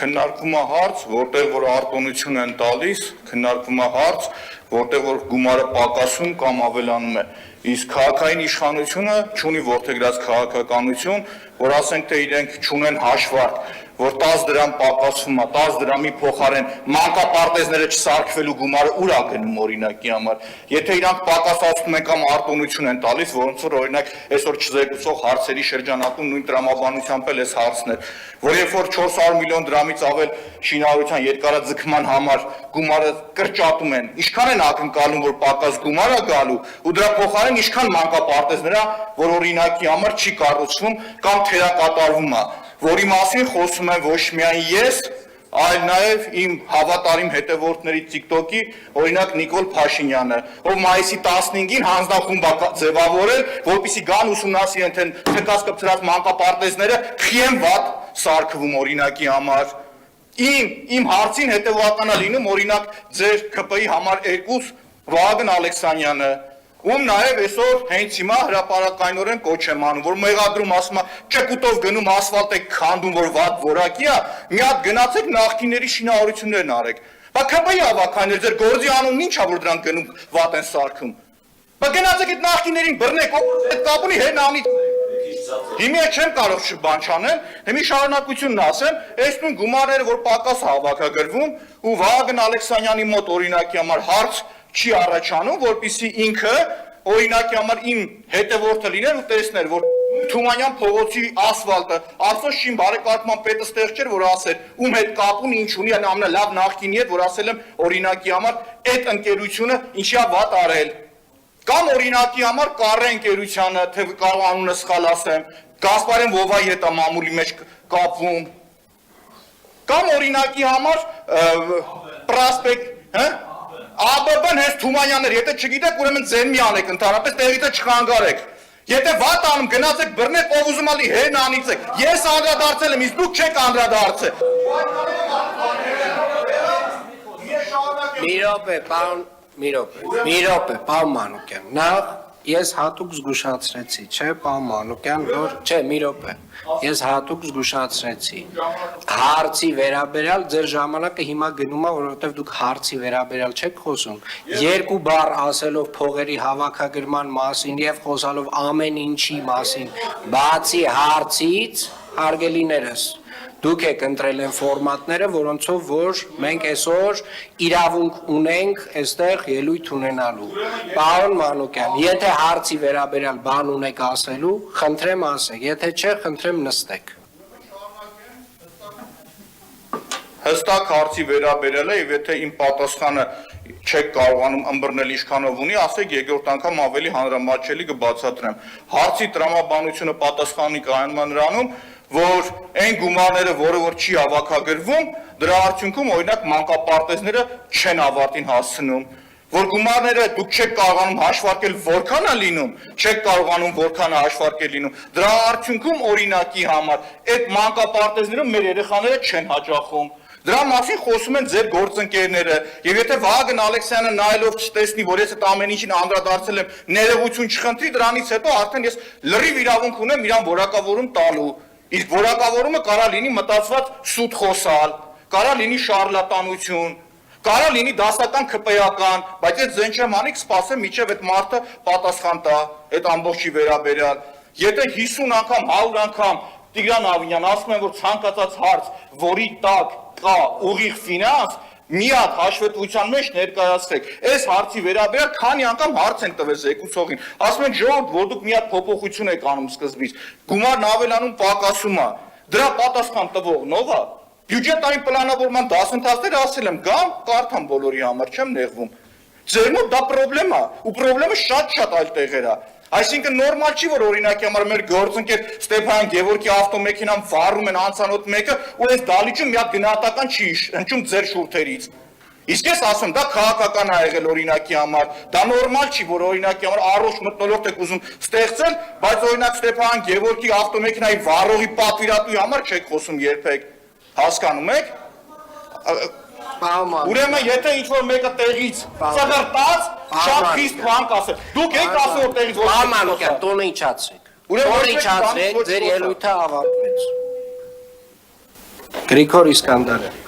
քննարկվում է հարց, որտեղ որ արտոնություն են տալիս, քննարկվում է հարց, որտեղ որ գումարը պակասում կամ ավելանում է։ Իսկ քաղաքային իշխանությունը չունի որդեգրած քաղաքականություն, որ ասենք թե իրենք չունեն հաշվարկ, որ 10 դրամ պակասում է, 10 դրամի փոխարեն մանկապարտեզները չսարքվելու գումարը ուր է գնում օրինակի համար։ Եթե իրանք պակասացնում են կամ արտոնություն են տալիս, որոնց որ օրինակ այսօր չզեկուցող հարցերի շրջանակում նույն տրամաբանությամբ էլ էս հարցն էր, որ երբ որ 400 միլիոն դրամից ավել շինարարության երկարաձգման համար գումարը կրճատում են, ինչքան են ակնկալում, որ պակաս գումար է գալու, ու դրա փոխարեն ինչքան մանկապարտեզներ է, որ օրինակի համար չի կառուցվում կամ թերակատարվում է, որի մասին խոսում եմ ոչ միայն ես, այլ նաև իմ հավատարիմ հետևորդների TikTok-ի, օրինակ Նիկոլ Փաշինյանը, ով մայիսի 15-ին հանձնախումբ է ձևավորել, որպեսզի գան ուսումնասիրեն, թե կասկածած մանկապարտեզները խի են վատ սարքվում օրինակի համար։ Իմ հարցին հետևական է լինում օրինակ ձեր ԿՊ-ի համար 2 Վահագն Ալեքսանյանը, ում նաև այսօր հենց հիմա հրապարակայնորեն կոչ եմ անում, որ մեղադրում ասում է ճկուտով գնում ասֆալտ եք քանդում, որ վատ որակի է, մի հատ գնացեք նախկիների շինարարություններն արեք։ Բա ԿՊ-ի ավականներ, ձեր գործի անունն ի՞նչ է, որ դրանք գնում վատ են սարքում։ Բա գնացեք այդ նախկիներին բռնեք, այդ կապունի հերն անի։ Հիմա չեմ կարող բան չանել, հիմա շարունակությունն ասեմ, այս նույն գումարները, որ պակաս հավաքագրվում, ու Վահագն Ալեքսանյանի մոտ օրինակի համար հարց չի առաջանում, որպեսզի ինքը օրինակի համար իմ հետևորդը լիներ ու տեսներ, որ Թումանյան փողոցի ասֆալտը, Արտոս Շին բարեկարգման պետը ստեղ չէր, որ ասեր, ում հետ կապուն ինչ ունի, ամենալավ նախկինի հետ, որ ասել եմ օրինակի համար այդ ընկերությունը ինչի է վատ արել։ Կամ օրինակի համար Կարե ընկերությանը, թե կարող անունը սխալ ասեմ, Գասպարեն Վովայի հետ է մամուլի մեջ կապվում։ Կամ օրինակի համար Պրասպեկտ, ԱԲԲ-ն հենց Թումանյանն էր, եթե չգիտեք, ուրեմն ձեն մի անեք, ընդհանրապես տեղից չխանգարեք։ Եթե վատ անում, գնացեք բռնեք, ով ուզում ալի հերն անիծեք։ Ես անդրադարձել եմ, իսկ դուք չեք անդրադարձել։ Մի րոպե, պարոն Մանուկյան, նախ ես հատուկ զգուշացրեցի, չէ, պարոն Մանուկյան, որ չէ, մի րոպե, ես հատուկ զգուշացրեցի, հարցի վերաբերյալ ձեր ժամանակը հիմա գնում է, որովհետև դուք հարցի վերաբերյալ չեք խոսում, 2 բառ ասելով փողերի հավաքագրման մասին եւ խոսալով ամեն ինչի մասին, բացի հարցից, հարգելիներս, դուք եք ընտրել են ֆորմատները, որոնցով որ մենք այսօր իրավունք ունենք այստեղ ելույթ ունենալու։ Պարոն Մանուկյան, եթե հարցի վերաբերյալ բան ունեք ասելու, խնդրեմ ասեք, եթե չէ, խնդրեմ նստեք։ Հստակ հարցի վերաբերել է, եւ եթե իմ պատասխանը չեք կարողանում ըմբռնել ինչքանով ունի, ասեք երկրորդ անգամ ավելի հանրամատչելի կբացատրեմ։ Հարցի տրամաբանությունը պատասխանի կայանում է նրանում, որ այն գումարները, որը որ չի հավաքագրվում, դրա արդյունքում օրինակ մանկապարտեզները չեն ավարտին հասցնում, որ գումարները դուք չեք կարողանում հաշվարկել որքան է լինում, չեք կարողանում որքան է հաշվարկել լինում, դրա արդյունքում օրինակի համար այդ մանկապարտեզները մեր երեխաները չեն հաճախում։ Դրա մասին խոսում են ձեր գործընկերները, եւ եթե Վահագն Ալեքսյանը նայելով չտեսնի, որ ես այդ ամեն ինչին անդրադարձել եմ, ներողություն չխնդրի, դրանից հետո արդեն ես լրիվ իրավունք ունեմ իրան որակավորում տալու։ Իսկ որակավորումը կարա լինի մտածված սուտ խոսալ, կարա լինի շարլատանություն, կարա լինի դասական ԿՊ-ական, բայց այդ զեն չեմ անի կսպասեմ մինչև այդ մարդը պատասխան տա այդ ամբողջի վերաբերյալ։ Եթե 50 անգամ, 100 անգամ Տիգրան Ավինյան ասում են, որ ցանկացած հարց, որի տակ կա ուղիղ ֆինանս, մի հատ հաշվետվության մեջ ներկայացրեք։ Այս հարցի վերաբերյալ քանի անգամ հարց են տվել զեկուցողին։ Ասում են ժողովուրդ, որ դուք մի հատ փոփոխություն եք անում սկզբից։ Գումարն ավելանում պակասում է։ Դրա պատասխան տվողն ով է։ Բյուջետային պլանավորման դասընթացները ասել եմ, գամ, կարդամ բոլորի համար, չեմ նեղվում։ Ձեր մոտ դա պրոբլեմ է, ու պրոբլեմը շատ այլ տեղեր է։ Այսինքն նորմալ չի, որ օրինակի համար մեր գործընկեր Ստեփան Գևորգի ավտոմեքենան վառում են անծանոթ մեկը, ու այս դալիճում մի հատ գնահատական չի հնչում ձեր շուրթերից։ Իսկ ես ասում, դա քաղաքական է եղել օրինակի համար, դա նորմալ չի, որ օրինակի համար առողջ մթնոլորտ եք ուզում ստեղծել, բայց օրինակ Ստեփան Գևորգի ավտոմեքենայի վառողի պատվիրատուի համար չեք խոսում երբեք։ Հասկանում եք։ Ուրեմն եթե ինչ-որ մեկը տեղից ծղրտաց, շատ խիստ բան կասել։ Դուք եք ասում, որ տեղից ոչ եք Մանուկյան, տոնը իջացրեք։ Տոնը իջացրեք, ձեր ելույթը ավարտվեց։ Գրիգոր Իսկանդարյան։